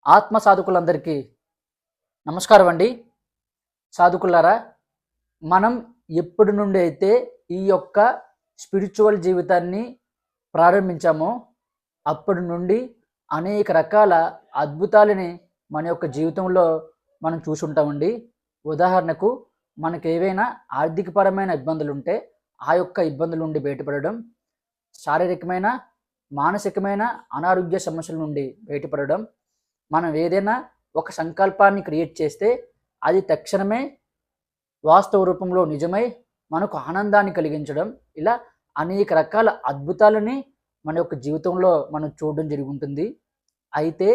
ఆత్మ సాధకులందరికీ నమస్కారం అండి. సాధకులారా, మనం ఎప్పటి నుండి అయితే ఈ యొక్క స్పిరిచువల్ జీవితాన్ని ప్రారంభించామో అప్పటి నుండి అనేక రకాల అద్భుతాలని మన యొక్క జీవితంలో మనం చూసుంటామండి. ఉదాహరణకు మనకు ఏవైనా ఆర్థికపరమైన ఇబ్బందులు ఉంటే ఆ యొక్క ఇబ్బందుల నుండి బయటపడడం, శారీరకమైన మానసికమైన అనారోగ్య సమస్యల నుండి బయటపడడం, మనం ఏదైనా ఒక సంకల్పాన్ని క్రియేట్ చేస్తే అది తక్షణమే వాస్తవ రూపంలో నిజమై మనకు ఆనందాన్ని కలిగించడం, ఇలా అనేక రకాల అద్భుతాలని మన యొక్క జీవితంలో మనం చూడడం జరిగి ఉంటుంది. అయితే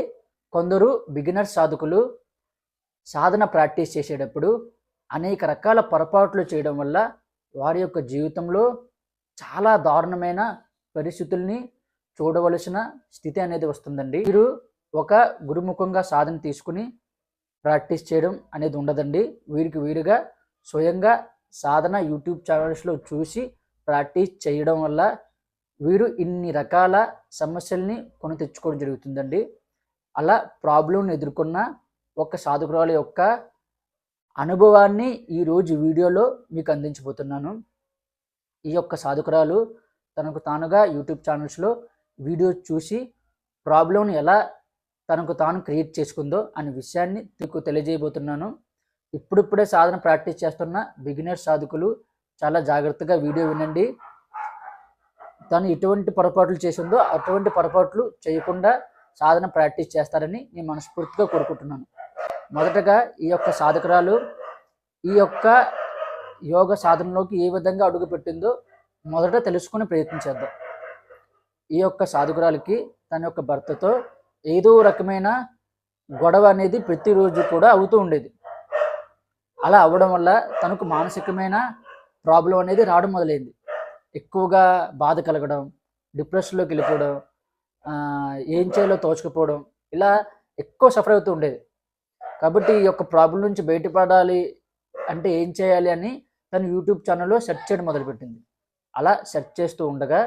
కొందరు బిగినర్ సాధకులు సాధన ప్రాక్టీస్ చేసేటప్పుడు అనేక రకాల పొరపాట్లు చేయడం వల్ల వారి యొక్క జీవితంలో చాలా దారుణమైన పరిస్థితుల్ని చూడవలసిన స్థితి అనేది వస్తుందండి. మీరు ఒక గురుముఖంగా సాధన తీసుకుని ప్రాక్టీస్ చేయడం అనేది ఉండదండి. వీరికి వీరుగా స్వయంగా సాధన యూట్యూబ్ ఛానల్స్లో చూసి ప్రాక్టీస్ చేయడం వల్ల వీరు ఇన్ని రకాల సమస్యల్ని కొని తెచ్చుకోవడం జరుగుతుందండి. అలా ప్రాబ్లంని ఎదుర్కొన్న ఒక సాధకురాలు యొక్క అనుభవాన్ని ఈరోజు వీడియోలో మీకు అందించబోతున్నాను. ఈ యొక్క సాధకురాలు తనకు తానుగా యూట్యూబ్ ఛానల్స్లో వీడియో చూసి ప్రాబ్లంని ఎలా తనకు తాను క్రియేట్ చేసుకుందో అనే విషయాన్ని మీకు తెలియజేయబోతున్నాను. ఇప్పుడిప్పుడే సాధన ప్రాక్టీస్ చేస్తున్న బిగినర్ సాధకులు చాలా జాగ్రత్తగా వీడియో వినండి. తను ఎటువంటి పొరపాట్లు చేసిందో అటువంటి పొరపాట్లు చేయకుండా సాధన ప్రాక్టీస్ చేస్తారని నేను మనస్ఫూర్తిగా కోరుకుంటున్నాను. మొదటగా ఈ యొక్క సాధకురాలు ఈ యొక్క యోగ సాధనలోకి ఏ విధంగా అడుగుపెట్టిందో మొదట తెలుసుకుని ప్రయత్నించేద్దాం. ఈ యొక్క సాధకురాలకి తన యొక్క భర్తతో ఏదో రకమైన గొడవ అనేది ప్రతిరోజు కూడా అవుతూ ఉండేది. అలా అవ్వడం వల్ల తనకు మానసికమైన ప్రాబ్లం అనేది రావడం మొదలైంది. ఎక్కువగా బాధ కలగడం, డిప్రెషన్లోకి వెళ్ళిపోవడం, ఏం చేయాలో తోచకపోవడం, ఇలా ఎక్కువ సఫర్ అవుతూ ఉండేది. కాబట్టి ఈ యొక్క ప్రాబ్లం నుంచి బయటపడాలి అంటే ఏం చేయాలి అని తను యూట్యూబ్ ఛానల్లో సెర్చ్ చేయడం మొదలుపెట్టింది. అలా సెర్చ్ చేస్తూ ఉండగా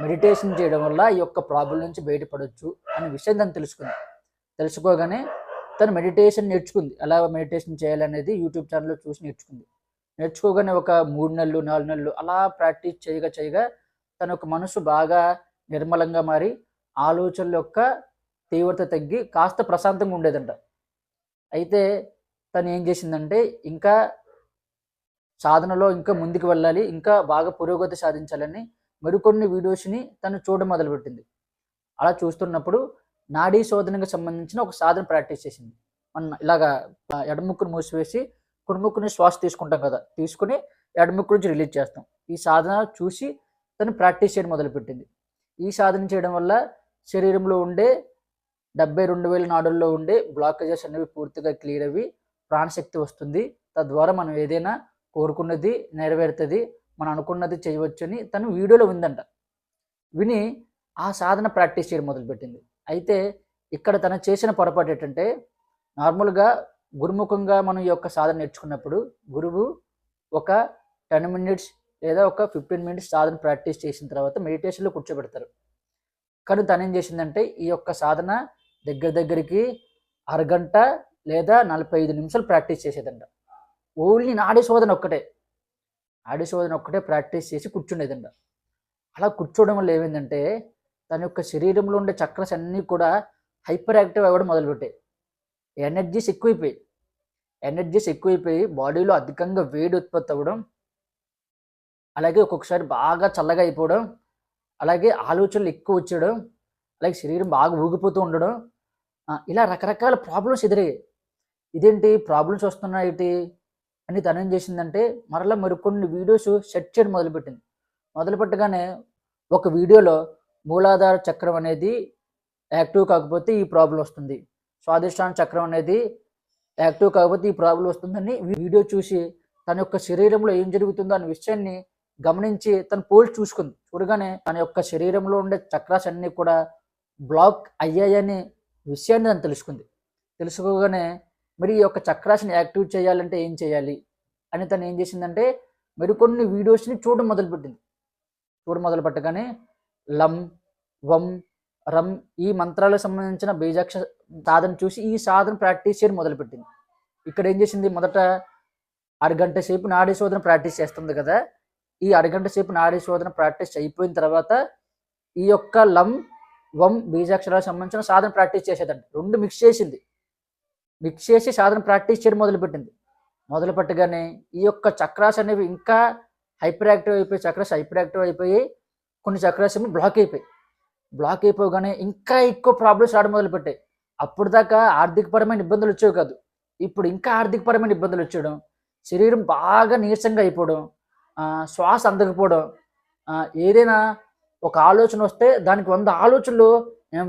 మెడిటేషన్ చేయడం వల్ల ఈ యొక్క ప్రాబ్లం నుంచి బయటపడవచ్చు అనే విషయం తను తెలుసుకోగానే తను మెడిటేషన్ నేర్చుకుంది. ఎలా మెడిటేషన్ చేయాలనేది యూట్యూబ్ ఛానల్లో చూసి నేర్చుకోగానే ఒక 3 నెలలు 4 నెలలు అలా ప్రాక్టీస్ చేయగా తన యొక్క మనసు బాగా నిర్మలంగా మారి ఆలోచనల యొక్క తీవ్రత తగ్గి కాస్త ప్రశాంతంగా ఉండేదంట. అయితే తను ఏం చేసిందంటే ఇంకా సాధనలో ఇంకా ముందుకు వెళ్ళాలి, ఇంకా బాగా పురోగతి సాధించాలని మరికొన్ని వీడియోస్ని తను చూడడం మొదలుపెట్టింది. అలా చూస్తున్నప్పుడు నాడీ శోధనకు సంబంధించిన ఒక సాధన ప్రాక్టీస్ చేసింది. మనం ఇలాగా ఎడముక్కును మూసివేసి కుడిముక్కుని శ్వాస తీసుకుంటాం కదా, తీసుకుని ఎడముక్కు నుంచి రిలీజ్ చేస్తాం. ఈ సాధన చూసి తను ప్రాక్టీస్ చేయడం మొదలుపెట్టింది. ఈ సాధన చేయడం వల్ల శరీరంలో ఉండే 72,000 నాడుల్లో ఉండే బ్లాకేజెస్ అనేవి పూర్తిగా క్లియర్ అవి ప్రాణశక్తి వస్తుంది. తద్వారా మనం ఏదైనా కోరుకున్నది నెరవేరుతుంది, మనం అనుకున్నది చేయవచ్చు అని తను వీడియోలో ఉందంట. విని ఆ సాధన ప్రాక్టీస్ చేయడం మొదలుపెట్టింది. అయితే ఇక్కడ తను చేసిన పొరపాటు ఏంటంటే, నార్మల్గా గురుముఖంగా మనం ఈ యొక్క సాధన నేర్చుకున్నప్పుడు గురువు ఒక 10 minutes లేదా ఒక 15 minutes సాధన ప్రాక్టీస్ చేసిన తర్వాత మెడిటేషన్లో కూర్చోబెడతారు. కానీ తను ఏం చేసిందంటే ఈ యొక్క సాధన దగ్గరికి అరగంట లేదా 45 నిమిషాలు ప్రాక్టీస్ చేసేదంట. ఓన్లీ నాడీ శోధన ఒక్కటే ప్రాక్టీస్ చేసి కూర్చునేదంట. అలా కూర్చోవడం వల్ల ఏమైందంటే తన యొక్క శరీరంలో ఉండే చక్రస్ అన్నీ కూడా హైపర్ యాక్టివ్ అవ్వడం మొదలుపెట్టాయి. ఎనర్జీస్ ఎక్కువైపోయి బాడీలో అధికంగా వేడి ఉత్పత్తి అవ్వడం, అలాగే ఒక్కొక్కసారి బాగా చల్లగా అయిపోవడం, అలాగే ఆలోచనలు ఎక్కువ వచ్చేయడం, అలాగే శరీరం బాగా ఊగిపోతూ ఉండడం, ఇలా రకరకాల ప్రాబ్లమ్స్ ఎదురయ్యాయి. ఇదేంటి ప్రాబ్లమ్స్ వస్తున్నాయి అని తను ఏం చేసిందంటే మరికొన్ని వీడియోస్ సెర్చ్ చేయడం మొదలుపెట్టగానే ఒక వీడియోలో మూలాధార చక్రం అనేది యాక్టివ్ కాకపోతే ఈ ప్రాబ్లం వస్తుంది, స్వాదిష్టాన చక్రం అనేది యాక్టివ్ కాకపోతే ఈ ప్రాబ్లం వస్తుందని వీడియో చూసి తన యొక్క శరీరంలో ఏం జరుగుతుందో అనే విషయాన్ని గమనించి తను పోల్చి చూడగానే తన యొక్క శరీరంలో ఉండే చక్రాస్ అన్నీ కూడా బ్లాక్ అయ్యాయనే విషయాన్ని తను తెలుసుకోగానే మరి ఈ యొక్క చక్రాస్ని యాక్టివ్ చేయాలంటే ఏం చేయాలి అని తను ఏం చేసిందంటే మరికొన్ని వీడియోస్ని చూడడం మొదలుపెట్టగానే లం వం రమ్ ఈ మంత్రాలకు సంబంధించిన బీజాక్ష సాధన చూసి ఈ సాధన ప్రాక్టీస్ చేయడం మొదలుపెట్టింది. ఇక్కడ ఏం చేసింది, మొదట అరగంట సేపు నాడీ శోధన ప్రాక్టీస్ చేస్తుంది కదా, ఈ అరగంట సేపు నాడీ శోధన ప్రాక్టీస్ అయిపోయిన తర్వాత ఈ యొక్క లం వం బీజాక్షరాలకు సంబంధించిన సాధన ప్రాక్టీస్ చేసేదండి. రెండు మిక్స్ చేసి సాధన ప్రాక్టీస్ చేయడం మొదలుపెట్టింది. మొదలుపెట్టగానే ఈ యొక్క చక్రాస్ అనేవి ఇంకా హైపర్ యాక్టివ్ అయిపోయి కొన్ని చక్రాస్ ఏమో బ్లాక్ అయిపోగానే ఇంకా ఎక్కువ ప్రాబ్లమ్స్ రావడం మొదలుపెట్టాయి. అప్పుడు దాకా ఆర్థికపరమైన ఇబ్బందులు వచ్చేవి కాదు, ఇప్పుడు ఇంకా ఆర్థికపరమైన ఇబ్బందులు వచ్చేయడం, శరీరం బాగా నీరసంగా అయిపోవడం, శ్వాస అందకపోవడం, ఏదైనా ఒక ఆలోచన వస్తే దానికి 100 ఆలోచనలు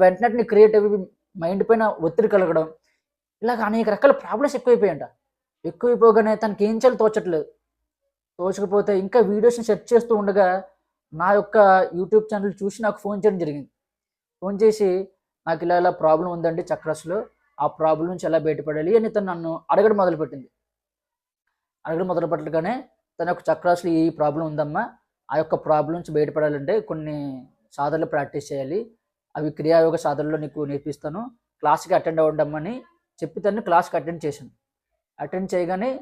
వెంటనే క్రియేట్ అయ్యి మైండ్ పైన ఒత్తిడి కలగడం, ఇలాగ అనేక రకాల ప్రాబ్లమ్స్ ఎక్కువైపోగానే తనకి ఏం చేయాలో తోచకపోతే ఇంకా వీడియోస్ని సెర్చ్ చేస్తూ ఉండగా నా యొక్క యూట్యూబ్ ఛానల్ చూసి నాకు ఫోన్ చేయడం జరిగింది. ఫోన్ చేసి నాకు ఇలా ప్రాబ్లం ఉందండి చక్రాస్లో, ఆ ప్రాబ్లం నుంచి ఎలా బయటపడాలి అని తను నన్ను అడగడం మొదలుపెట్టగానే తన యొక్క చక్రాస్లో ఈ ప్రాబ్లం ఉందమ్మా, ఆ యొక్క ప్రాబ్లం నుంచి బయటపడాలంటే కొన్ని సాధనలు ప్రాక్టీస్ చేయాలి, అవి క్రియాయోగ సాధనలో నీకు నేర్పిస్తాను, క్లాస్కి అటెండ్ అవ్వడమ్మని చెప్పి తను క్లాస్కి అటెండ్ చేయగానే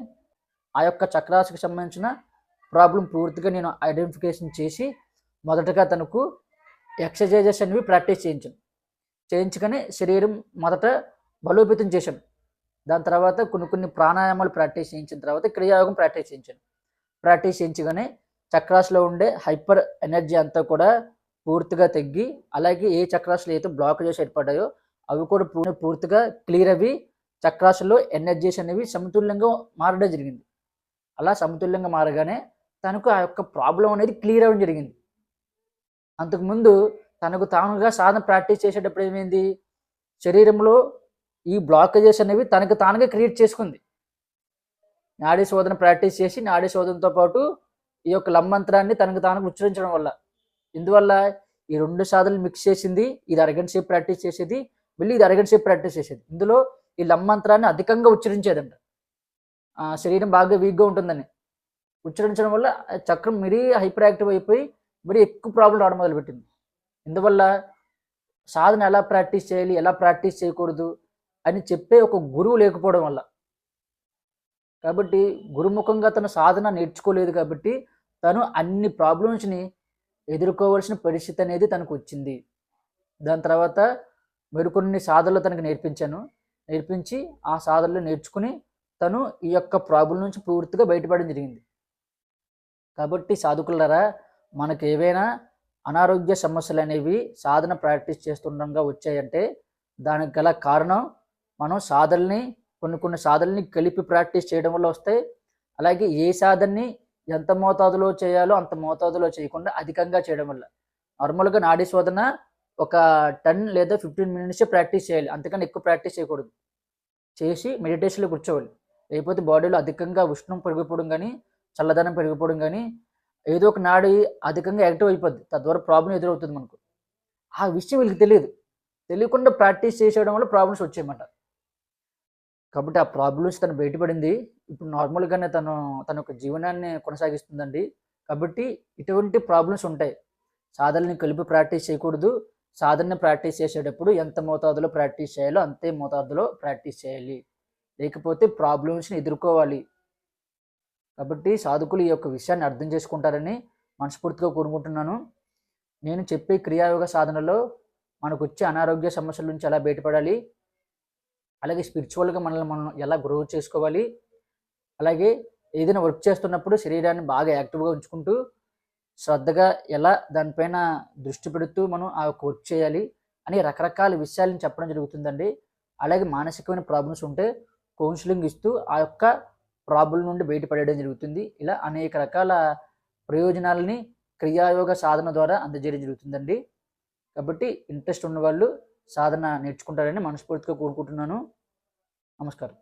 ఆ యొక్క చక్రాస్కి సంబంధించిన ప్రాబ్లం పూర్తిగా నేను ఐడెంటిఫికేషన్ చేసి మొదటగా తనకు ఎక్సర్సైజెస్ అనేవి ప్రాక్టీస్ చేయించుకొని శరీరం మొదట బలోపేతం చేశాను. దాని తర్వాత కొన్ని ప్రాణాయామాలు ప్రాక్టీస్ చేయించిన తర్వాత క్రియాయోగం ప్రాక్టీస్ చేయించగానే చక్రాస్లో ఉండే హైపర్ ఎనర్జీ అంతా కూడా పూర్తిగా తగ్గి, అలాగే ఏ చక్రాస్లో అయితే బ్లాకేజెస్ ఏర్పడ్డాయో అవి కూడా పూర్తిగా క్లియర్ అవి చక్రాస్లో ఎనర్జీస్ అనేవి సమతుల్యంగా మారడం జరిగింది. అలా సమతుల్యంగా మారగానే తనకు ఆ యొక్క ప్రాబ్లం అనేది క్లియర్ అవ్వడం జరిగింది. అంతకుముందు తనకు తానుగా సాధన ప్రాక్టీస్ చేసేటప్పుడు ఏమైంది, శరీరంలో ఈ బ్లాకేజెస్ అనేవి తనకు తానుగా క్రియేట్ చేసుకుంది. నాడీ శోధన ప్రాక్టీస్ చేసి నాడీ శోధనతో పాటు ఈ యొక్క లంమంత్రాన్ని తనకు తాను ఉచ్చరించడం వల్ల, ఇందువల్ల ఈ 2 సాధనలు మిక్స్ చేసింది. ఇది అరగంట సేపు ప్రాక్టీస్ చేసేది, మళ్ళీ ఇది అరగంట సేపు ప్రాక్టీస్ చేసేది. ఇందులో ఈ లంమంత్రాన్ని అధికంగా ఉచ్చరించేదంట. శరీరం బాగా వీక్గా ఉంటుందని ఉచ్చరించడం వల్ల చక్రం మరీ హైపర్ యాక్టివ్ అయిపోయి మరీ ఎక్కువ ప్రాబ్లం రావడం మొదలుపెట్టింది. ఇందువల్ల సాధన ఎలా ప్రాక్టీస్ చేయాలి, ఎలా ప్రాక్టీస్ చేయకూడదు అని చెప్పే ఒక గురువు లేకపోవడం వల్ల, కాబట్టి గురుముఖంగా తన సాధన నేర్చుకోలేదు కాబట్టి తను అన్ని ప్రాబ్లమ్స్ని ఎదుర్కోవాల్సిన పరిస్థితి అనేది తనకు వచ్చింది. దాని తర్వాత మరికొన్ని సాధనలు తనకు నేర్పించి ఆ సాధనలు నేర్చుకుని తను ఈ యొక్క ప్రాబ్లం నుంచి పూర్తిగా బయటపడడం జరిగింది. కాబట్టి సాధకులారా, మనకు ఏవైనా అనారోగ్య సమస్యలు అనేవి సాధన ప్రాక్టీస్ చేస్తుండగా వచ్చాయంటే దానికి గల కారణం మనం సాధనని కొన్ని సాధనల్ని కలిపి ప్రాక్టీస్ చేయడం వల్ల వస్తాయి. అలాగే ఏ సాధనని ఎంత మోతాదులో చేయాలో అంత మోతాదులో చేయకుండా అధికంగా చేయడం వల్ల. నార్మల్గా నాడీ శోధన ఒక 10 లేదా 15 మినిట్సే ప్రాక్టీస్ చేయాలి, అంతకన్నా ఎక్కువ ప్రాక్టీస్ చేయకూడదు. చేసి మెడిటేషన్లో కూర్చోవాలి. లేకపోతే బాడీలో అధికంగా ఉష్ణం పెరిగిపోవడం కానీ చల్లదనం పెరిగిపోవడం కానీ ఏదో ఒక నాడి అధికంగా యాక్టివ్ అయిపోద్ది, తద్వారా ప్రాబ్లం ఎదురవుతుంది మనకు. ఆ విషయం వీళ్ళకి తెలియకుండా ప్రాక్టీస్ చేసేయడం వల్ల ప్రాబ్లమ్స్ వచ్చాయన్నమాట. కాబట్టి ఆ ప్రాబ్లమ్స్ తను బయటపడింది. ఇప్పుడు నార్మల్గానే తన యొక్క జీవనాన్ని కొనసాగిస్తుందండి. కాబట్టి ఇటువంటి ప్రాబ్లమ్స్ ఉంటాయి. సాధనని కలిపి ప్రాక్టీస్ చేయకూడదు. సాధనని ప్రాక్టీస్ చేసేటప్పుడు ఎంత మోతాదులో ప్రాక్టీస్ చేయాలో అంతే మోతాదులో ప్రాక్టీస్ చేయాలి, లేకపోతే ప్రాబ్లమ్స్ని ఎదుర్కోవాలి. కాబట్టి సాధకులు ఈ యొక్క విషయాన్ని అర్థం చేసుకుంటారని మనస్ఫూర్తిగా కోరుకుంటున్నాను. నేను చెప్పే క్రియాయోగ సాధనలో మనకు వచ్చే అనారోగ్య సమస్యల నుంచి ఎలా బయటపడాలి, అలాగే స్పిరిచువల్గా మనల్ని మనం ఎలా గ్రో చేసుకోవాలి, అలాగే ఏదైనా వర్క్ చేస్తున్నప్పుడు శరీరాన్ని బాగా యాక్టివ్గా ఉంచుకుంటూ శ్రద్ధగా ఎలా దానిపైన దృష్టి పెడుతూ మనం ఆ యొక్క వర్క్ చేయాలి అని రకరకాల విషయాలను చెప్పడం జరుగుతుందండి. అలాగే మానసికమైన ప్రాబ్లమ్స్ ఉంటే కౌన్సిలింగ్ ఇస్తూ ఆ యొక్క ప్రాబ్లం నుండి బయటపడడం జరుగుతుంది. ఇలా అనేక రకాల ప్రయోజనాలని క్రియాయోగ సాధన ద్వారా అందజేయడం జరుగుతుందండి. కాబట్టి ఇంట్రెస్ట్ ఉన్నవాళ్ళు సాధన నేర్చుకుంటారని మనస్ఫూర్తిగా కోరుకుంటున్నాను. నమస్కారం.